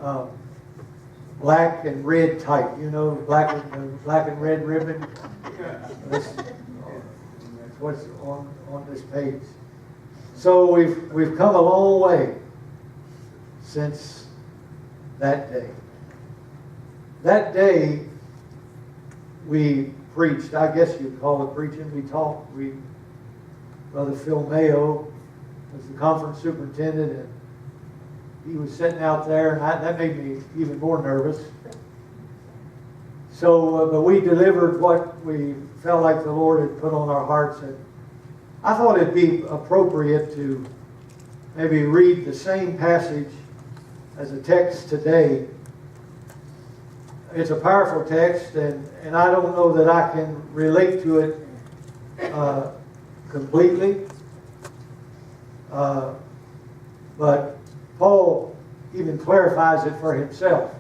uh, black and red type. You know, black and red ribbon. That's what's on this page. So we've come a long way since that day. That day we preached. I guess you'd call it preaching. We talked. Brother Phil Mayo was the conference superintendent, and he was sitting out there, and that made me even more nervous. So, but we delivered what we felt like the Lord had put on our hearts, and I thought it'd be appropriate to maybe read the same passage as a text today. It's a powerful text, and I don't know that I can relate to it completely. But Paul even clarifies it for himself.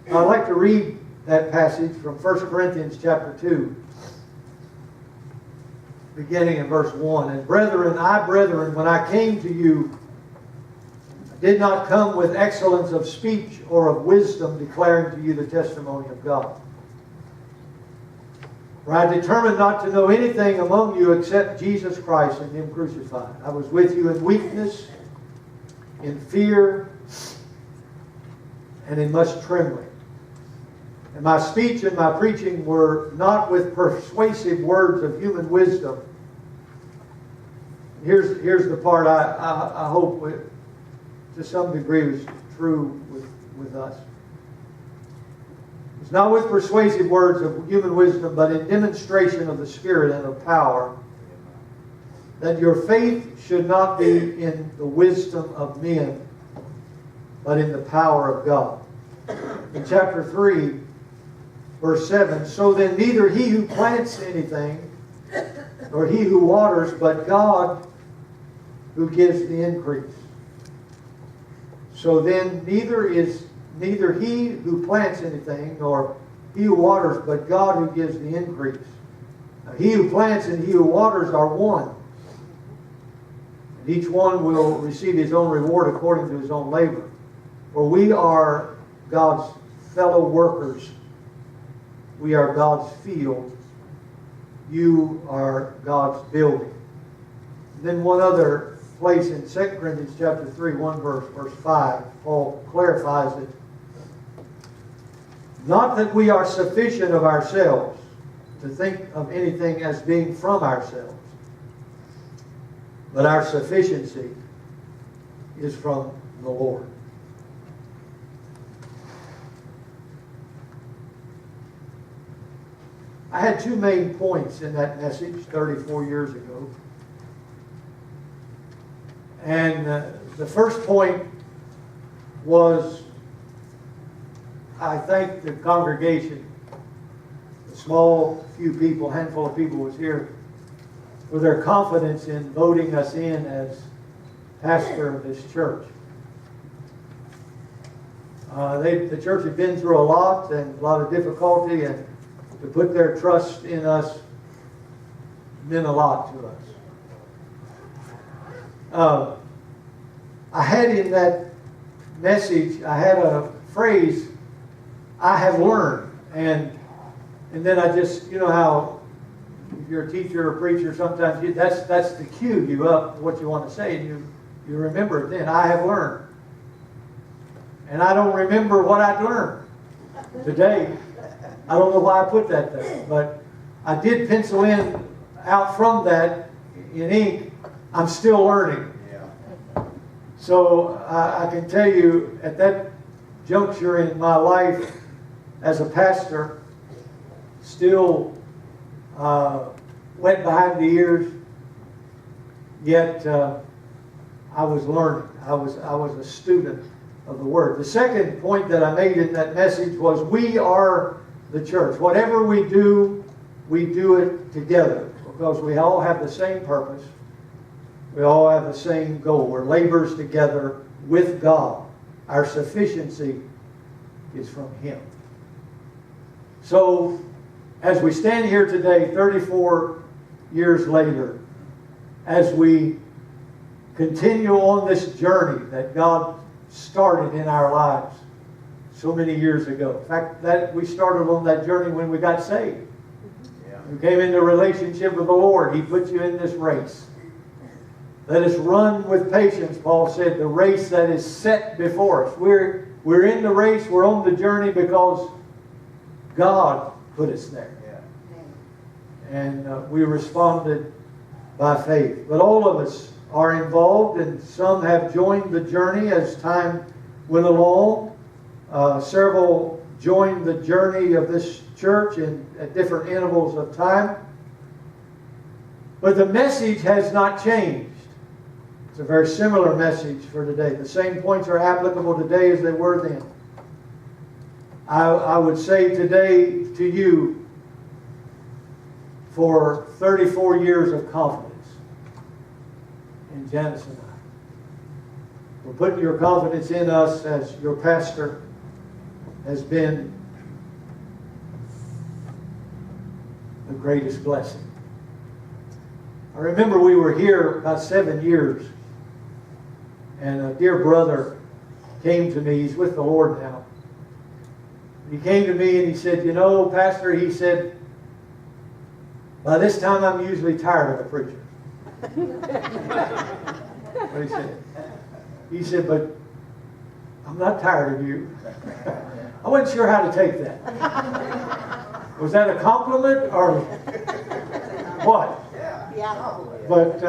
Now, I'd like to read that passage from 1 Corinthians chapter 2, beginning in verse 1. And brethren, when I came to you, I did not come with excellence of speech or of wisdom, declaring to you the testimony of God. For I determined not to know anything among you except Jesus Christ and Him crucified. I was with you in weakness, in fear, and in much trembling. And my speech and my preaching were not with persuasive words of human wisdom. Here's the part I hope to some degree was true with us. It's not with persuasive words of human wisdom, but in demonstration of the Spirit and of power, that your faith should not be in the wisdom of men, but in the power of God. In chapter 3, verse 7, so then neither he who plants anything, nor he who waters, but God who gives the increase. So then neither he who plants anything, nor he who waters, but God who gives the increase. Now, he who plants and he who waters are one. And each one will receive his own reward according to his own labor. For we are God's fellow workers. We are God's field. You are God's building. Then one other place in 2 Corinthians chapter 3, one verse 5, Paul clarifies it. Not that we are sufficient of ourselves to think of anything as being from ourselves, but our sufficiency is from the Lord. I had two main points in that message 34 years ago. And the first point was, I thank the congregation, the small few people, handful of people was here, for their confidence in voting us in as pastor of this church. The church had been through a lot of difficulty, and to put their trust in us meant a lot to us. I had in that message, I had a phrase, I have learned. And then I just, you know how if you're a teacher or preacher, sometimes that's the cue you up what you want to say, and you remember it then. I have learned. And I don't remember what I'd learned today. I don't know why I put that there, but I did pencil in out from that in ink, I'm still learning. Yeah. So I can tell you at that juncture in my life as a pastor, still wet behind the ears, yet I was learning. I was a student of the Word. The second point that I made in that message was we are the church. Whatever we do it together because we all have the same purpose. We all have the same goal. We're laborers together with God. Our sufficiency is from Him. So, as we stand here today, 34 years later, as we continue on this journey that God started in our lives, so many years ago. In fact, that we started on that journey when we got saved. Yeah. We came into a relationship with the Lord. He put you in this race. Let us run with patience, Paul said, the race that is set before us. We're in the race, we're on the journey because God put us there. Yeah. And we responded by faith. But all of us are involved, and some have joined the journey as time went along. Several joined the journey of this church at different intervals of time. But the message has not changed. It's a very similar message for today. The same points are applicable today as they were then. I would say today to you, for 34 years of confidence in Janice and I. For putting your confidence in us as your pastor has been the greatest blessing. I remember we were here about 7 years, and a dear brother came to me. He's with the Lord now. He came to me and he said, you know, Pastor, he said, by this time I'm usually tired of a preacher. What he said. He said, but I'm not tired of you. I wasn't sure how to take that. Was that a compliment or what? Yeah. But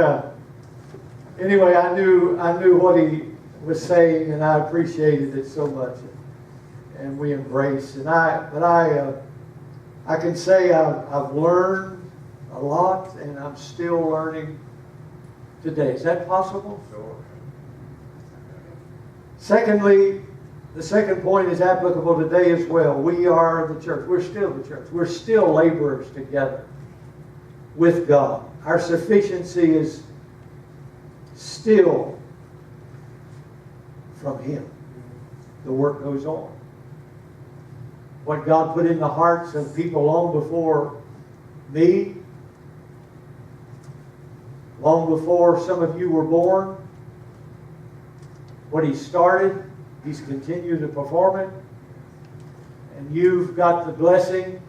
anyway, I knew what he was saying, and I appreciated it so much, and we embraced. And I can say I've learned a lot, and I'm still learning today. Is that possible? Sure. Secondly, the second point is applicable today as well. We are the church. We're still the church. We're still laborers together with God. Our sufficiency is still from Him. The work goes on. What God put in the hearts of people long before me, long before some of you were born, what He started, He's continued to perform it. And you've got the blessing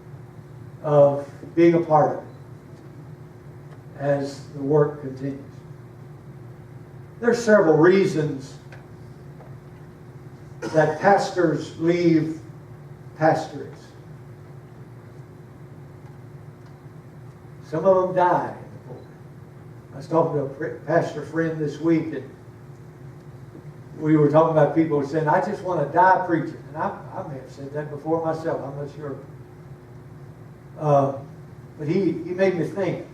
of being a part of it as the work continues. There's several reasons that pastors leave pastorates. Some of them die in the pulpit. I was talking to a pastor friend this week, and we were talking about people saying, I just want to die preaching. And I may have said that before myself, I'm not sure. But he made me think.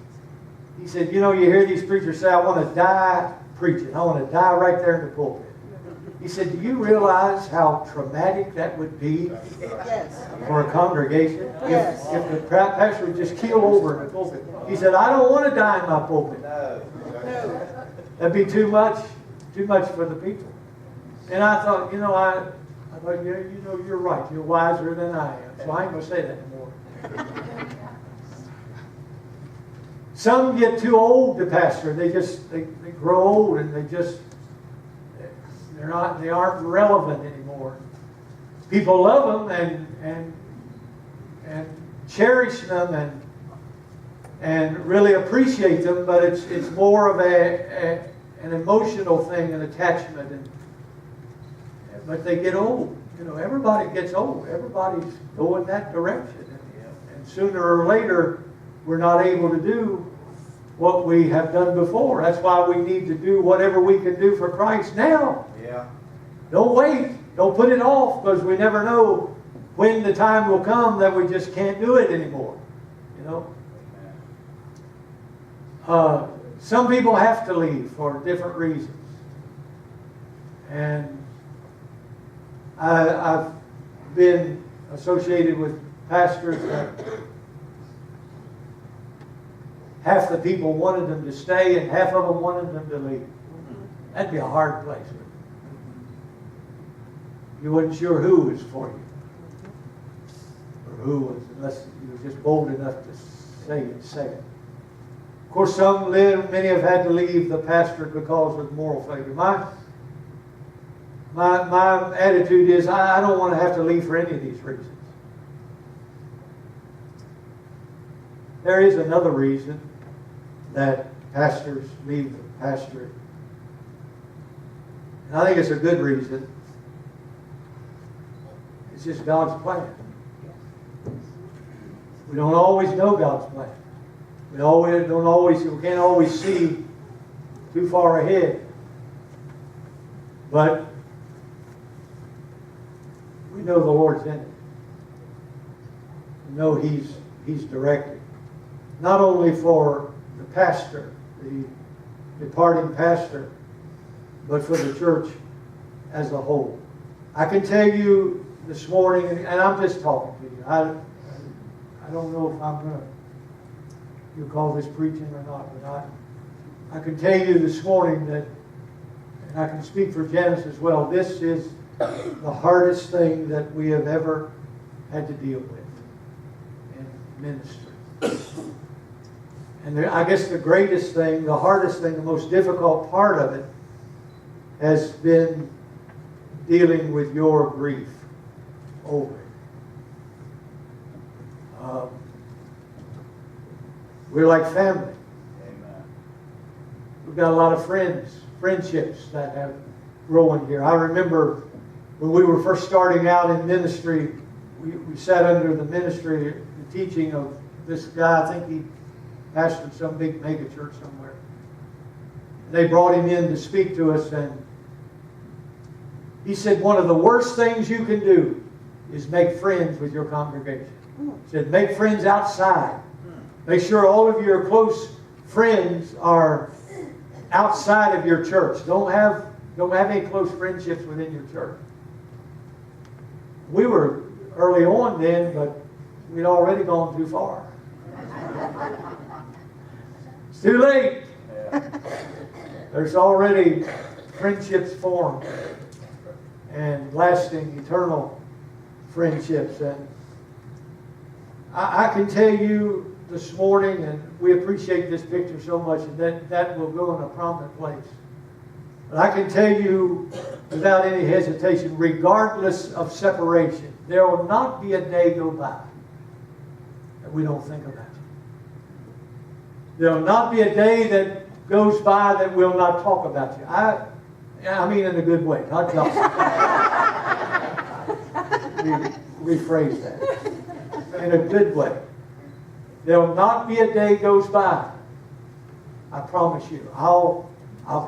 He said, you know, you hear these preachers say, I want to die preaching. I want to die right there in the pulpit. He said, do you realize how traumatic that would be Yes. for a congregation? Yes. If the pastor would just keel over in the pulpit. He said, I don't want to die in my pulpit. No. No. That'd be too much for the people. And I thought, I thought, yeah, you're right. You're wiser than I am. So I ain't going to say that anymore. Some get too old to pastor. They grow old and they aren't relevant anymore. People love them and cherish them and really appreciate them, but it's more of an emotional thing, an attachment. But they get old. Everybody gets old. Everybody's going that direction. And sooner or later, we're not able to do what we have done before. That's why we need to do whatever we can do for Christ now. Yeah. Don't wait. Don't put it off, because we never know when the time will come that we just can't do it anymore. Some people have to leave for different reasons. And I've been associated with pastors that half the people wanted them to stay and half of them wanted them to leave. That'd be a hard place. You wasn't sure who was for you. Or who was, unless you were just bold enough to say it. Of course, many have had to leave the pastorate because of moral failure. my attitude is I don't want to have to leave for any of these reasons. There is another reason that pastors leave the pastorate. And I think it's a good reason. It's just God's plan. We don't always know God's plan. We can't always see too far ahead. But we know the Lord's in it. We know He's directing. Not only for the pastor, the departing pastor, but for the church as a whole. I can tell you this morning, and I'm just talking to you. I don't know if I'm going to, you call this preaching or not, but I can tell you this morning that, and I can speak for Janice as well, this is the hardest thing that we have ever had to deal with in ministry. And I guess the greatest thing, the hardest thing, the most difficult part of it has been dealing with your grief over it. We're like family. Amen. We've got a lot of friendships that have grown here. I remember when we were first starting out in ministry, we sat under the ministry, the teaching of this guy. I think he pastored some big mega church somewhere. They brought him in to speak to us, and he said one of the worst things you can do is make friends with your congregation. He said make friends outside. Make sure all of your close friends are outside of your church. Don't have any close friendships within your church. We were early on then, but we'd already gone too far. It's too late. Yeah. There's already friendships formed and lasting, eternal friendships. And I can tell you this morning, and we appreciate this picture so much, and that will go in a prominent place. But I can tell you without any hesitation, regardless of separation, there will not be a day go by that we don't think about you. There will not be a day that goes by that we'll not talk about you. I mean in a good way, not just. Rephrase that. In a good way. There will not be a day goes by. I promise you. I'll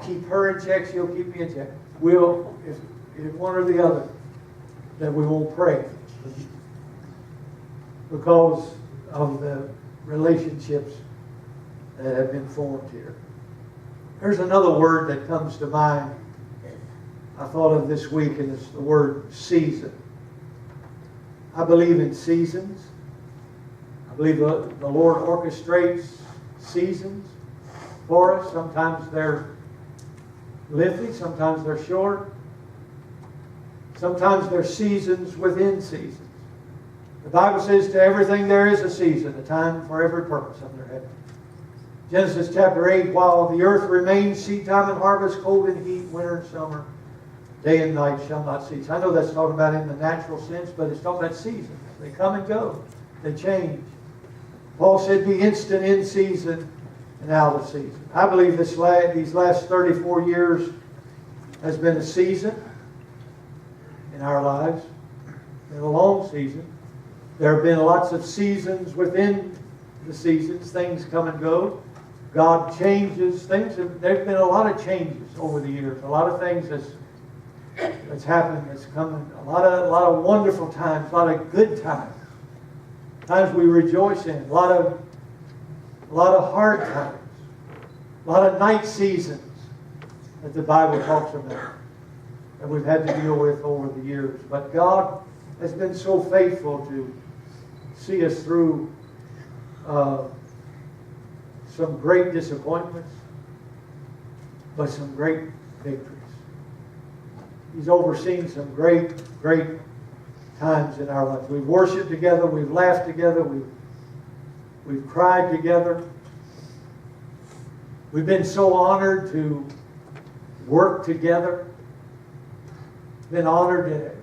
keep her in check. She'll keep me in check. We'll, if one or the other, that we won't pray because of the relationships that have been formed here. There's another word that comes to mind I thought of this week, and it's the word season. I believe in seasons. I believe the Lord orchestrates seasons for us. Sometimes they're lengthy, sometimes they're short. Sometimes they're seasons within seasons. The Bible says to everything there is a season, a time for every purpose under heaven. Genesis chapter 8, while the earth remains, seed time and harvest, cold and heat, winter and summer, day and night shall not cease. I know that's talking about in the natural sense, but it's talking about seasons. They come and go. They change. Paul said, be instant in season and out of season. I believe these last 34 years has been a season in our lives. It's been a long season. There have been lots of seasons within the seasons. Things come and go. God changes things. There's been a lot of changes over the years. A lot of things that's happened, that's coming. A lot of wonderful times, a lot of good times. Times we rejoice in. A lot of hard times. A lot of night seasons that the Bible talks about that we've had to deal with over the years. But God has been so faithful to see us through some great disappointments, but some great victories. He's overseen some great, great times in our lives. We've worshiped together, we've laughed together, we've cried together. We've been so honored to work together. been honored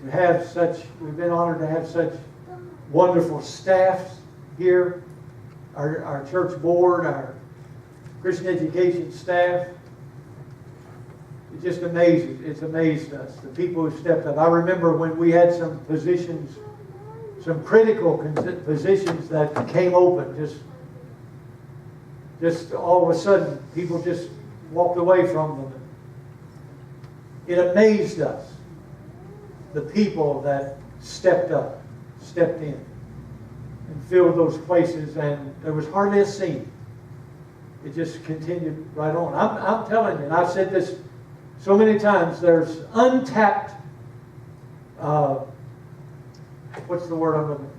to have such, we've been honored to have such wonderful staffs here. Our church board, our Christian education staff. It just amazes. It's amazed us, the people who stepped up. I remember when we had some positions, some critical positions that came open, just all of a sudden, people just walked away from them. It amazed us, the people that stepped up, stepped in, and filled those places, and there was hardly a scene. It just continued right on. I'm telling you, and I've said this so many times, there's untapped, what's the word I'm looking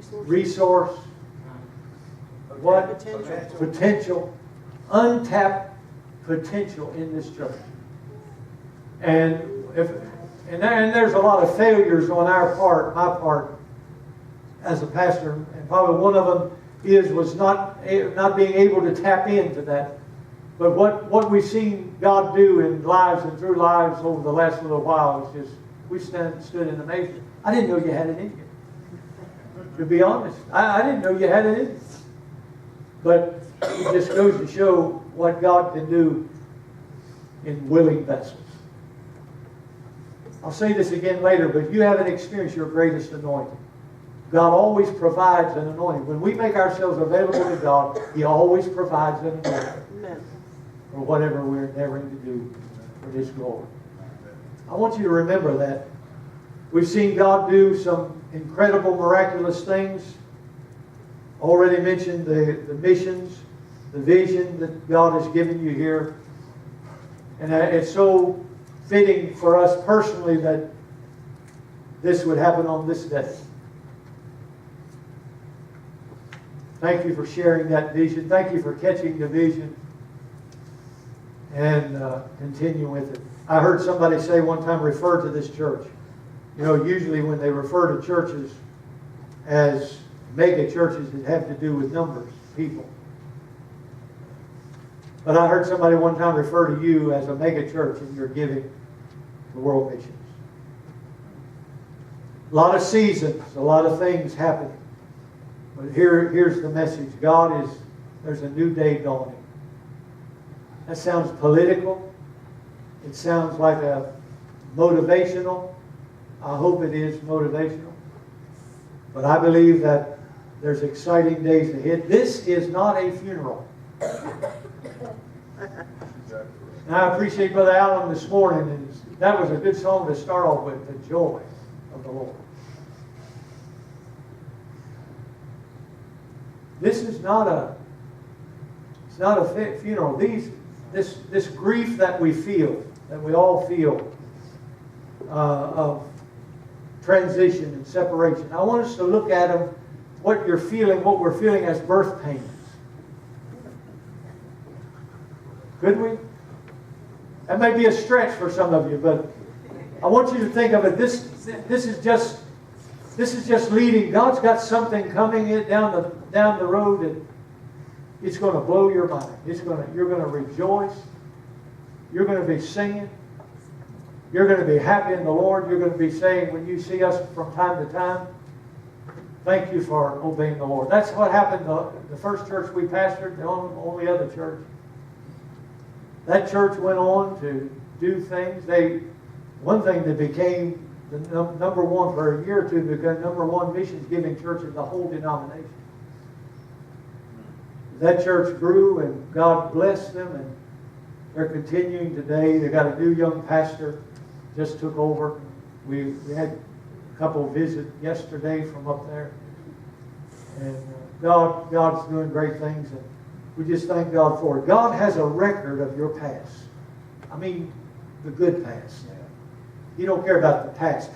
for? Resource. What? Potential. Untapped potential in this church. And there's a lot of failures on our part, my part, as a pastor, and probably one of them was not being able to tap into that. But what we've seen God do in lives and through lives over the last little while is just, we stood in amazement. I didn't know you had it in you. To be honest, I didn't know you had it in you. But it just goes to show what God can do in willing vessels. I'll say this again later, but you haven't experienced your greatest anointing. God always provides an anointing. When we make ourselves available to God, He always provides an anointing. Amen. For whatever we're endeavoring to do for His glory. I want you to remember that. We've seen God do some incredible, miraculous things. Already mentioned the missions, the vision that God has given you here. And it's so fitting for us personally that this would happen on this day. Thank you for sharing that vision. Thank you for catching the vision and continue with it. I heard somebody say one time, refer to this church. You know, usually when they refer to churches as mega churches, it have to do with numbers, people. But I heard somebody one time refer to you as a mega church and you're giving to world missions. A lot of seasons, a lot of things happen. But here's the message. There's a new day dawning. That sounds political. It sounds like a motivational. I hope it is motivational. But I believe that there's exciting days ahead. This is not a funeral. And I appreciate Brother Allen this morning. And that was a good song to start off with, the joy of the Lord. This is not a funeral. This grief that we feel, that we all feel, of transition and separation. I want us to look at them, what we're feeling as birth pains. Could we? That may be a stretch for some of you, but I want you to think of it. This is just leading. God's got something coming down the road that it's going to blow your mind. You're going to rejoice. You're going to be singing. You're going to be happy in the Lord. You're going to be saying, when you see us from time to time, thank you for obeying the Lord. That's what happened to the first church we pastored, the only other church. That church went on to do things. One thing that became the number one for a year or two, became number one missions giving church in the whole denomination. That church grew and God blessed them, and they're continuing today. They got a new young pastor, just took over. We had a couple visit yesterday from up there. And God's doing great things, and we just thank God for it. God has a record of your past. I mean, the good past. He don't care about the past.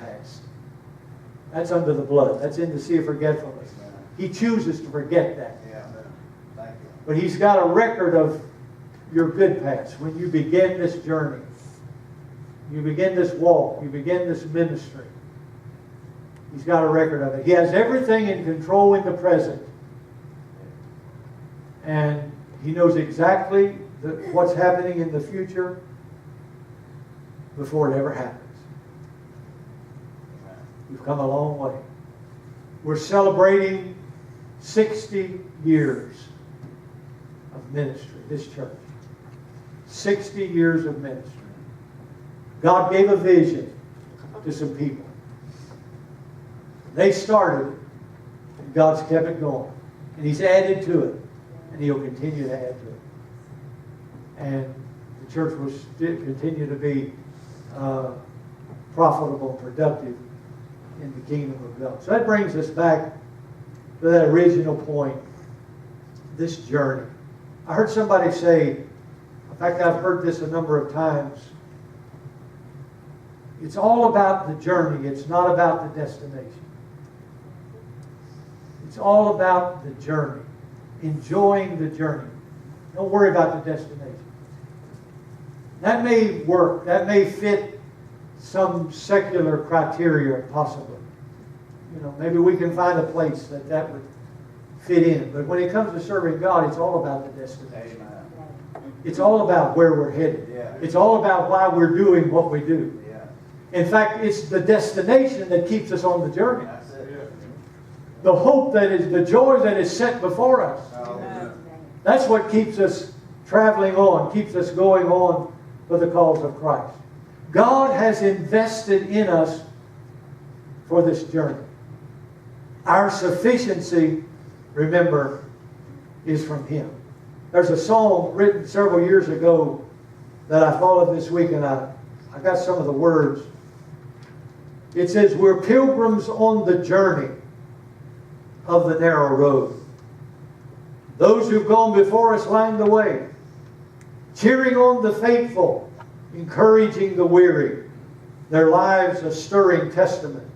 That's under the blood. That's in the sea of forgetfulness. He chooses to forget that. Thank you. But He's got a record of your good past. When you begin this journey, you begin this walk, you begin this ministry, He's got a record of it. He has everything in control in the present. And He knows exactly what's happening in the future. before it ever happens. We've come a long way. We're celebrating 60 years of ministry, this church. 60 years of ministry. God gave a vision to some people. They started, and God's kept it going. And He's added to it, and He'll continue to add to it. And the church will continue to be profitable and productive in the kingdom of God. So that brings us back to that original point, this journey. I heard somebody say, in fact, I've heard this a number of times, it's all about the journey. It's not about the destination. It's all about the journey. Enjoying the journey. Don't worry about the destination. That may work. That may fit some secular criteria, possibly. You know, maybe we can find a place that would fit in. But when it comes to serving God, it's all about the destination. It's all about where we're headed. Yeah. It's all about why we're doing what we do. Yeah. In fact, it's the destination that keeps us on the journey. That's it. The hope that is, the joy that is set before us. Hallelujah. That's what keeps us traveling on, keeps us going on for the cause of Christ. God has invested in us for this journey. Our sufficiency, remember, is from Him. There's a song written several years ago that I thought of this week, and I got some of the words. It says, "We're pilgrims on the journey of the narrow road. Those who've gone before us line the way, cheering on the faithful, encouraging the weary, their lives a stirring testament